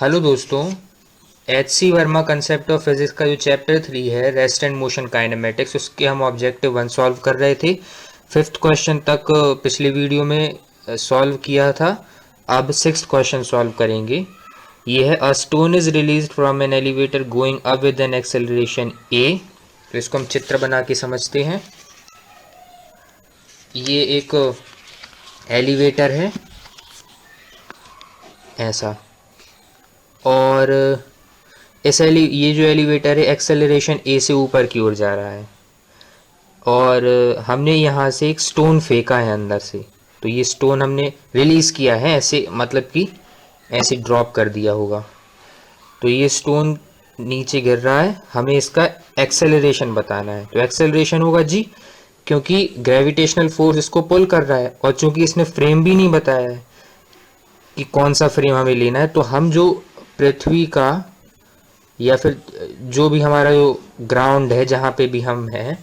Hello दोस्तों। एच.सी. Verma concept of physics का जो चैप्टर 3 है रेस्ट एंड मोशन काइनेमेटिक्स, उसके हम ऑब्जेक्टिव 1 सॉल्व कर रहे थे। फिफ्थ क्वेश्चन तक पिछले वीडियो में सॉल्व किया था। अब सिक्स्थ क्वेश्चन सॉल्व करेंगे। ये है a stone is released from an elevator going up with an acceleration A. तो इसको हम चित्र बना के समझते हैं। ये एक एलिवेटर है ऐसा, और ये जो एलिवेटर है एक्सेलरेशन ए से ऊपर की ओर जा रहा है, और हमने यहाँ से एक स्टोन फेंका है अंदर से। तो ये स्टोन हमने रिलीज किया है ऐसे, मतलब कि ऐसे ड्रॉप कर दिया होगा। तो ये स्टोन नीचे गिर रहा है, हमें इसका एक्सेलरेशन बताना है। तो एक्सेलरेशन होगा जी, क्योंकि ग्रेविटेशनल फोर्स इसको पुल कर रहा है, और चूंकि इसने फ्रेम भी नहीं बताया है कि कौन सा फ्रेम हमें लेना है, तो हम जो पृथ्वी का या फिर जो भी हमारा जो ग्राउंड है जहाँ पे भी हम हैं,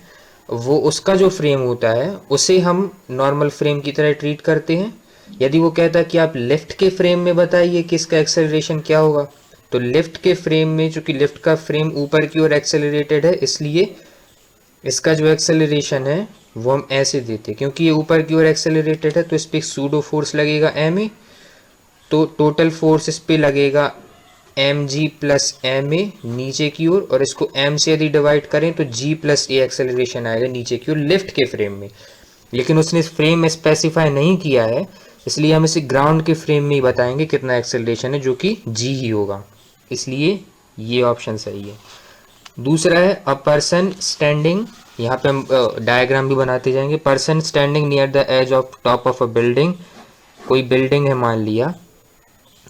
वो उसका जो फ्रेम होता है उसे हम नॉर्मल फ्रेम की तरह ट्रीट करते हैं। यदि वो कहता है कि आप लिफ्ट के फ्रेम में बताइए कि इसका एक्सेलरेशन क्या होगा, तो लिफ्ट के फ्रेम में, चूंकि लिफ्ट का फ्रेम ऊपर की ओर एक्सेलरेटेड है, इसलिए इसका जो एक्सेलरेशन है वो हम ऐसे देते हैं। क्योंकि ये ऊपर की ओर एक्सेलरेटेड है तो इस पर सूडो फोर्स लगेगा एम ए, तो टोटल फोर्स इस पे लगेगा M G plus M A नीचे की ओर, और इसको एम से यदि डिवाइड करें तो जी प्लस ए एक्सेलरेशन आएगा नीचे की ओर लिफ्ट के फ्रेम में। लेकिन उसने फ्रेम स्पेसिफाई नहीं किया है, इसलिए हम इसे ग्राउंड के फ्रेम में ही बताएंगे कितना एक्सेलरेशन है, जो कि जी ही होगा। इसलिए ये ऑप्शन सही है। दूसरा है अ पर्सन स्टैंडिंग। यहाँ पे हम डायग्राम भी बनाते जाएंगे। Person standing near the edge of top of a building. कोई बिल्डिंग है मान लिया,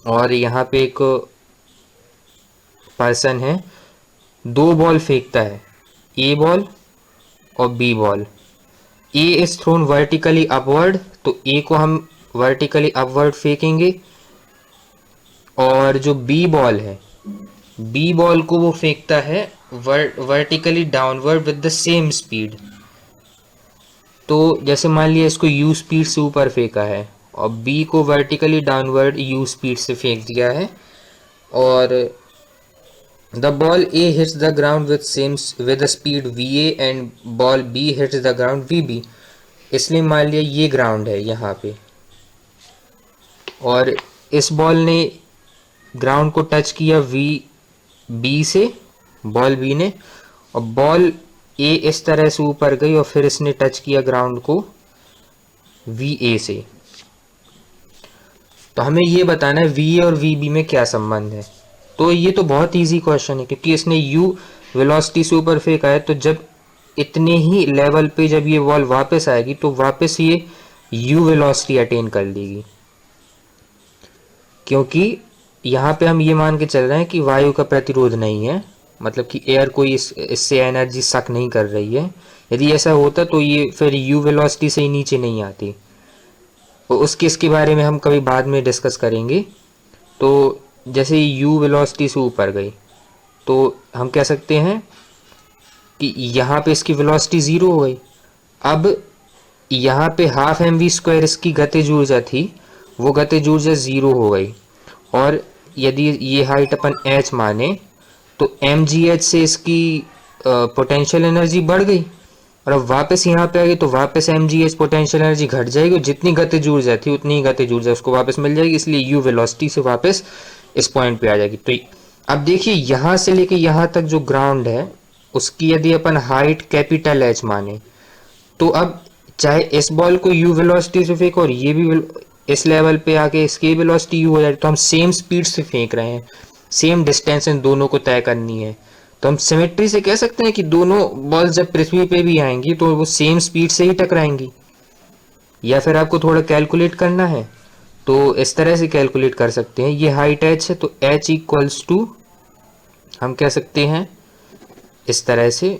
और यहाँ पे एक पर्सन है, दो बॉल फेंकता है, ए बॉल और B ball. A is thrown vertically upward, तो ए को हम वर्टिकली अपवर्ड फेंकेंगे, और जो बी बॉल है, बी बॉल को वो फेंकता है vertically downward with the same speed. तो जैसे मान लिया इसको यू स्पीड से ऊपर फेंका है, और बी को वर्टिकली डाउनवर्ड यू स्पीड से फेंक दिया है, और the ball A hits the ground with a speed VA and ball B hits the ground VB। इसलिए मान लिया ये ग्राउंड है यहाँ पे, और इस बॉल ने ग्राउंड को टच किया बी से, बॉल बी ने, और बॉल ए इस तरह से ऊपर गई, और फिर इसने टच किया ग्राउंड को वी ए से। तो हमें ये बताना है वी ए और वी बी में क्या संबंध है। तो ये तो बहुत इजी क्वेश्चन है, क्योंकि इसने यू वेलोसिटी से ऊपर फेंका है, तो जब इतने ही लेवल पे जब ये बॉल वापस आएगी तो वापस ये यू वेलोसिटी अटेन कर लेगी। क्योंकि यहाँ पे हम ये मान के चल रहे हैं कि वायु का प्रतिरोध नहीं है, मतलब कि एयर कोई इससे एनर्जी सक नहीं कर रही है। यदि ऐसा होता तो ये फिर यू वेलोसिटी से ही नीचे नहीं आती। तो उस केस के बारे में हम कभी बाद में डिस्कस करेंगे। तो जैसे यू वेलोसिटी से ऊपर गई, तो हम कह सकते हैं कि यहाँ पे इसकी वेलोसिटी ज़ीरो हो गई। अब यहाँ पे हाफ एम वी स्क्वायर इसकी गतिज ऊर्जा थी, वो गतिज ऊर्जा ज़ीरो हो गई। और यदि ये हाइट अपन एच माने, तो एम जी एच से इसकी पोटेंशियल एनर्जी बढ़ गई, और अब वापस यहाँ पे आ गई, तो वापस M G H potential energy घट जाएगी, और जितनी गतिज ऊर्जा थी उतनी ही गतिज ऊर्जा उसको वापस मिल जाएगी। इसलिए यू वेलोसिटी से वापस इस पॉइंट पे आ जाएगी। तो अब देखिए यहाँ से लेके यहाँ तक जो ग्राउंड है, उसकी यदि अपन हाइट कैपिटल एच माने, तो अब चाहे इस बॉल को यू वेलोसिटी से फेंको, और ये भी इस लेवल पे आके इसकी वेलोसिटी यू हो जाए, तो हम सेम स्पीड से फेंक रहे हैं, सेम डिस्टेंस इन दोनों को तय करनी है। तो हम सिमेट्री से कह सकते हैं कि दोनों बॉल जब पृथ्वी पे भी आएंगी तो वो सेम स्पीड से ही टकराएंगी। या फिर आपको थोड़ा कैलकुलेट करना है तो इस तरह से कैलकुलेट कर सकते हैं। ये हाइट एच है, तो एच इक्वल्स टू हम कह सकते हैं इस तरह से,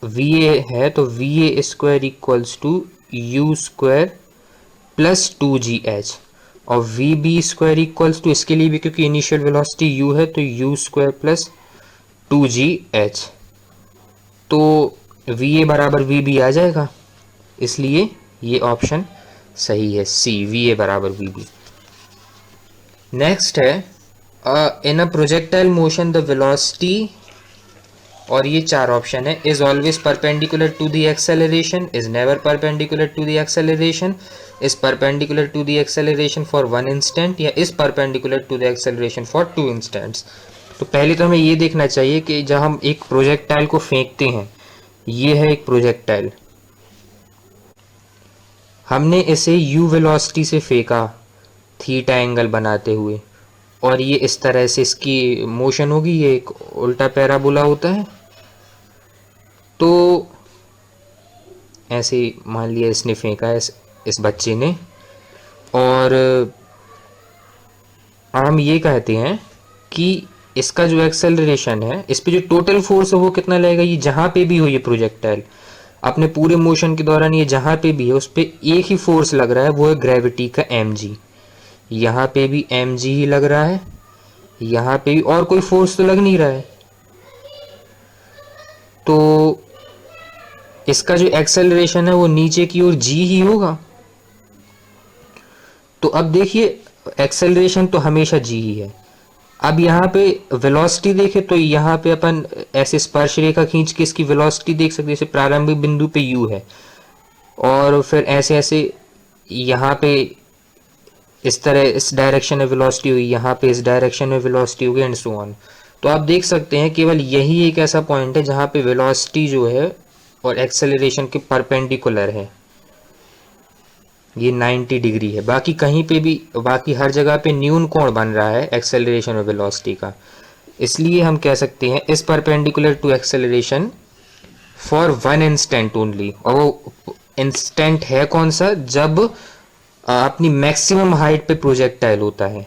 वी ए है तो V A square equals to U square plus two G H, और V B square equals to, इसके लिए भी क्योंकि इनिशियल वेलोसिटी यू है तो U square plus two G H. तो वी ए बराबर वी बी आ जाएगा, इसलिए ये ऑप्शन सही है सी, वी ए बराबर वी बी। नेक्स्ट है in a projectile motion the velocity, और ये चार ऑप्शन है, is always perpendicular to the acceleration, is never perpendicular to the acceleration, is perpendicular to the acceleration for one instant, या is perpendicular to the acceleration for two instants. तो पहले तो हमें ये देखना चाहिए कि जब हम एक प्रोजेक्टाइल को फेंकते हैं, ये है एक प्रोजेक्टाइल, हमने इसे u वेलोसिटी से फेंका थीटा एंगल बनाते हुए, और ये इस तरह से इसकी मोशन होगी, ये एक उल्टा पैराबोला होता है। तो ऐसे मान लिया इसने फेंका है, इस बच्चे ने, और हम ये कहते हैं कि इसका जो एक्सेलरेशन है, इस पे जो टोटल फोर्स है वो कितना लगेगा, ये जहां पे भी हो ये प्रोजेक्टाइल अपने पूरे मोशन के दौरान ये जहां पे भी है उस पे एक ही फोर्स लग रहा है, वो है ग्रेविटी का mg। यहाँ पे भी mg ही लग रहा है, यहाँ पे भी, और कोई फोर्स तो लग नहीं रहा है। तो इसका जो एक्सेलरेशन है वो नीचे की ओर g ही होगा। तो अब देखिए एक्सेलरेशन तो हमेशा g ही है। अब यहाँ पे वेलोसिटी देखे तो यहाँ पे अपन ऐसे स्पर्श रेखा खींच के इसकी वेलोसिटी देख सकते हैं, जैसे प्रारंभिक बिंदु पे u है, और फिर ऐसे ऐसे यहाँ पे इस तरह इस डायरेक्शन में वेलोसिटी हुई, यहाँ पे इस डायरेक्शन में वेलोसिटी होगी, एंड सो ऑन। तो आप देख सकते हैं केवल यही एक ऐसा पॉइंट है जहाँ पे वेलोसिटी जो है और एक्सेलरेशन के परपेंडिकुलर है, ये 90 डिग्री है। बाकी कहीं पे भी, बाकी हर जगह पे न्यून कोण बन रहा है एक्सेलरेशन और वेलोसिटी का। इसलिए हम कह सकते हैं इस perpendicular to acceleration for one instant only. और वो इंस्टेंट है कौन सा, जब अपनी मैक्सिमम हाइट पे प्रोजेक्टाइल होता है।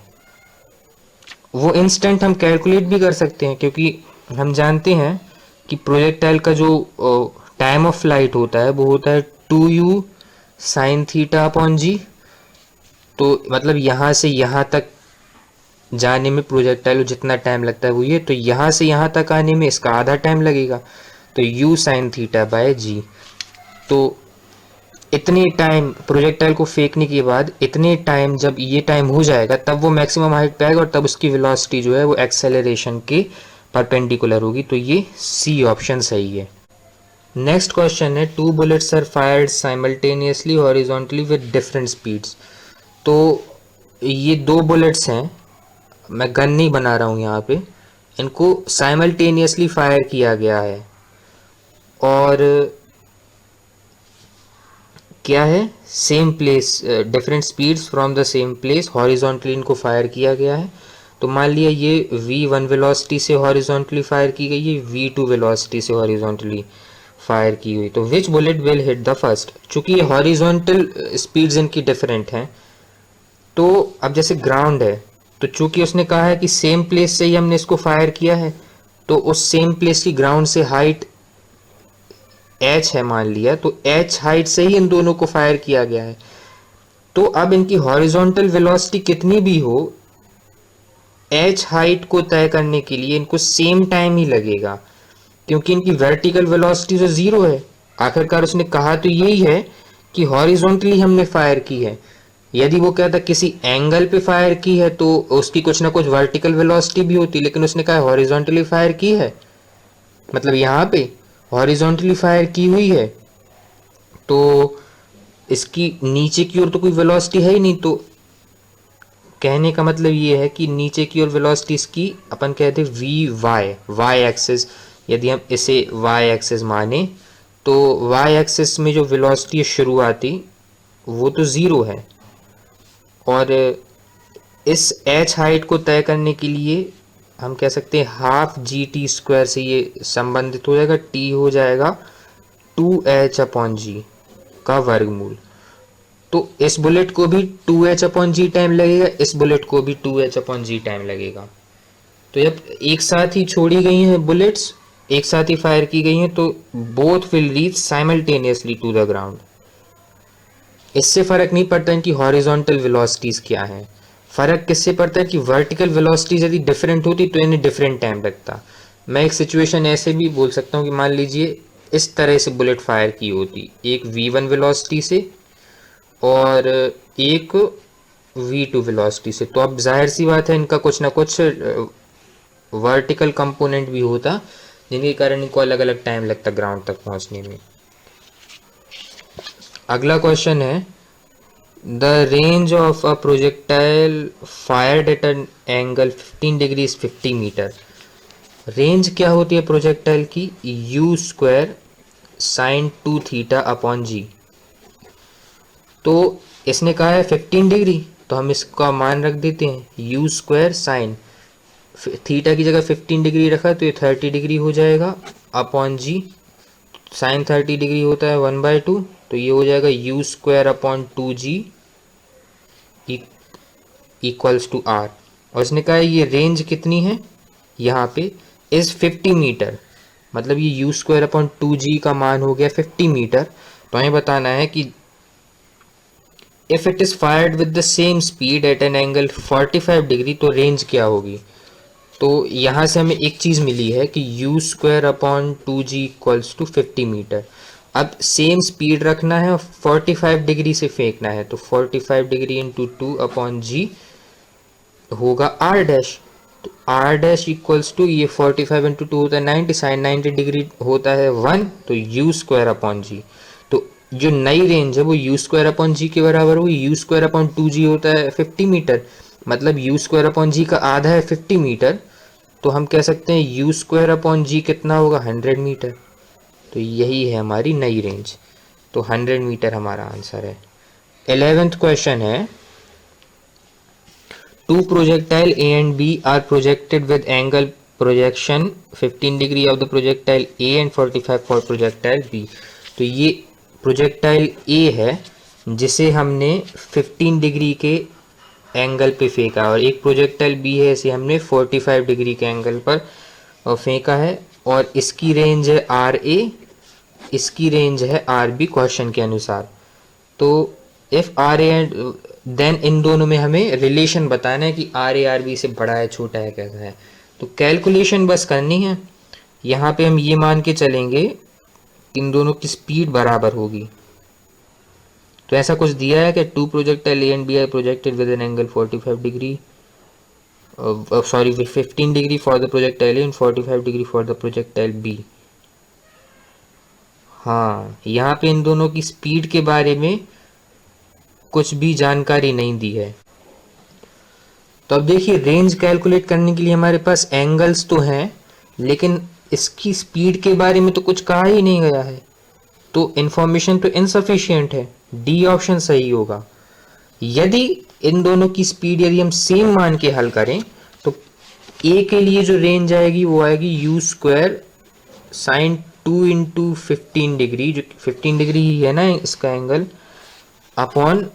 वो इंस्टेंट हम कैलकुलेट भी कर सकते हैं, क्योंकि हम जानते हैं कि प्रोजेक्टाइल का जो टाइम ऑफ फ्लाइट होता है वो होता है 2u sine theta upon G. तो मतलब यहाँ से यहाँ तक जाने में प्रोजेक्टाइल को जितना टाइम लगता है वो ये, तो यहाँ से यहाँ तक आने में इसका आधा टाइम लगेगा, तो u साइन थीटा बाय जी। तो इतने टाइम प्रोजेक्टाइल को फेंकने के बाद, इतने टाइम जब ये टाइम हो जाएगा तब वो मैक्सिमम हाइट पे आएगा, और तब उसकी वेलोसिटी जो है वो एक्सेलरेशन के परपेंडिकुलर होगी। तो ये सी ऑप्शन सही है। नेक्स्ट क्वेश्चन है, two bullets are fired simultaneously horizontally with different speeds. तो ये दो बुलेट्स हैं, मैं गन नहीं बना रहा हूँ यहाँ पे, इनको साइमल्टेनियसली फायर किया गया है, और क्या है, same place, different speeds from the same place, horizontally इनको फायर किया गया है। तो मान लिया ये v1 वेलोसिटी से हॉरिजॉन्टली फायर की गई है, v2 वेलोसिटी से हॉरिजॉन्टली फायर की हुई। तो which bullet will hit the first. चूंकि ये हॉरिजॉन्टल स्पीड्स इनकी डिफरेंट हैं, तो अब जैसे ग्राउंड है, तो चूंकि उसने कहा है कि सेम प्लेस से ही हमने इसको फायर किया है, तो उस सेम प्लेस की ग्राउंड से हाइट h है मान लिया, तो h हाइट से ही इन दोनों को फायर किया गया है। तो अब इनकी हॉरिजॉन्टल वेलोसिटी कितनी भी हो, h हाइट को तय करने के लिए इनको सेम टाइम ही लगेगा, क्योंकि इनकी वर्टिकल वेलोसिटी तो जीरो है। आखिरकार उसने कहा तो यही है कि हॉरिजॉन्टली हमने फायर की है। यदि वो कहता किसी एंगल पे फायर की है तो उसकी कुछ ना कुछ वर्टिकल वेलोसिटी भी होती, लेकिन उसने कहा हॉरिजॉन्टली फायर की है, मतलब यहाँ पे हॉरिजॉन्टली फायर की हुई है, तो इसकी नीचे की ओर तो कोई वेलोसिटी है ही नहीं। तो कहने का मतलब ये है कि नीचे की ओर वेलोसिटी इसकी अपन कहते हैं वी वाई एक्सिस। यदि हम इसे वाई एक्सिस माने, तो वाई एक्सिस में जो वेलोसिटी है शुरुआती, वो तो ज़ीरो है, और इस h हाइट को तय करने के लिए हम कह सकते हैं हाफ जी टी स्क्वायर से ये संबंधित हो जाएगा, t हो जाएगा 2h अपॉन जी का वर्गमूल। तो इस बुलेट को भी 2h अपॉन जी टाइम लगेगा, इस बुलेट को भी 2h अपॉन जी टाइम लगेगा। तो जब एक साथ ही छोड़ी गई हैं बुलेट्स, एक साथ ही फायर की गई हैं, तो both will reach simultaneously to the ground. इससे फर्क नहीं पड़ता इनकी हॉरिजॉन्टल वेलोसिटीज क्या है, फर्क किससे पड़ता है कि वर्टिकल वेलोसिटीज यदि डिफरेंट होती तो इन्हें डिफरेंट टाइम लगता। मैं एक सिचुएशन ऐसे भी बोल सकता हूँ कि मान लीजिए इस तरह से बुलेट फायर की होती, एक v1 वेलोसिटी से और एक v2 वेलोसिटी से। तो अब जाहिर सी बात है इनका कुछ ना कुछ वर्टिकल कंपोनेंट भी होता, जिनके कारण इनको अलग अलग टाइम लगता ग्राउंड तक पहुंचने में। अगला क्वेश्चन है, the range of a projectile fired at an angle 15 degree 50 metre. Range क्या होती है प्रोजेक्टाइल की? U square sine 2 theta upon G. तो इसने कहा है 15 डिग्री, तो हम इसका मान रख देते हैं यू स्क्वायर साइन, थीटा की जगह 15 डिग्री रखा तो ये 30 डिग्री हो जाएगा अपॉन जी। साइन 30 डिग्री होता है 1/2, तो ये हो जाएगा U square upon 2g equals to R. और इसने कहा है ये रेंज कितनी है यहाँ पे, इज 50 मीटर, मतलब ये यू स्क्वायर अपॉन 2g का मान हो गया 50 मीटर। तो हमें बताना है कि if it is fired with the same speed at an angle 45 degree, तो रेंज क्या होगी। तो यहाँ से हमें एक चीज़ मिली है कि U square upon 2g equals to 50 metre. अब सेम स्पीड रखना है और 45 डिग्री से फेंकना है, तो 45 डिग्री इंटू 2 अपॉन जी होगा आर डैश। तो आर डैश इक्वल्स टू, ये 45 इंटू 2 होता है 90, साइन 90 डिग्री होता है 1, तो यू स्क्वायर अपॉन जी। तो जो नई रेंज है वो यू स्क्वायर अपॉन जी के बराबर होगी। यू स्क्वायर अपॉन 2g होता है 50 मीटर, मतलब यू स्क्वायर अपॉन जी का आधा है 50 मीटर, तो हम कह सकते हैं यू स्क्वायर अपॉन जी कितना होगा 100 मीटर। तो यही है हमारी नई रेंज, तो 100 मीटर हमारा आंसर है। 11th क्वेश्चन है, two projectile A and B are projected with angle projection 15 degree of the projectile A and 45 for projectile B. तो ये प्रोजेक्टाइल ए है जिसे हमने 15 डिग्री के एंगल पे फेंका, और एक प्रोजेक्टाइल बी है इसे हमने 45 डिग्री के एंगल पर फेंका है, और इसकी रेंज है आर ए, इसकी रेंज है आर बी क्वेश्चन के अनुसार। तो if R A and then इन दोनों में हमें रिलेशन बताना है कि आर ए आर बी से बड़ा है छोटा है कैसा है। तो कैलकुलेशन बस करनी है। यहाँ पे हम ये मान के चलेंगे इन दोनों की स्पीड बराबर होगी। तो ऐसा कुछ दिया है कि two projectile A and B are projected with an angle 45 degree, sorry 15 degree for the projectile A and 45 degree for the projectile B. हाँ, यहाँ पे इन दोनों की स्पीड के बारे में कुछ भी जानकारी नहीं दी है। तो अब देखिए, रेंज कैलकुलेट करने के लिए हमारे पास एंगल्स तो हैं, लेकिन इसकी स्पीड के बारे में तो कुछ कहा ही नहीं गया है, तो इंफॉर्मेशन तो इनसफिशिएंट है। डी ऑप्शन सही होगा। यदि इन दोनों की स्पीड यदि हम सेम मान के हल करें, तो ए के लिए जो रेंज आएगी वो आएगी you square sine 2 into 15 degree, जो 15 डिग्री ही है ना इसका एंगल, अपॉन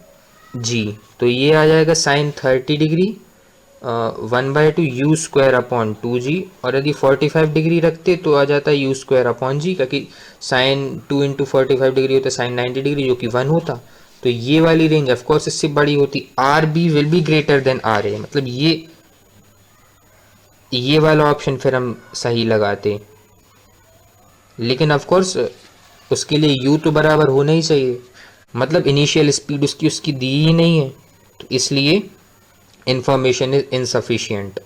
जी। तो ये आ जाएगा sine 30 degree 1/2 U square upon 2g, और यदि 45 डिग्री रखते तो आ जाता है यू स्क्वायर अपॉन जी, क्योंकि साइन 2 इंटू 45 डिग्री होता है साइन 90 डिग्री, जो कि 1 होता। तो ये वाली रेंज ऑफकोर्स इससे बड़ी होती, R B will be greater than R A, मतलब ये वाला ऑप्शन फिर हम सही लगाते। लेकिन ऑफकोर्स उसके लिए u तो बराबर होना ही चाहिए, मतलब इनिशियल स्पीड उसकी दी ही नहीं है, तो इसलिए इंफॉर्मेशन इज इनसफिशिएंट।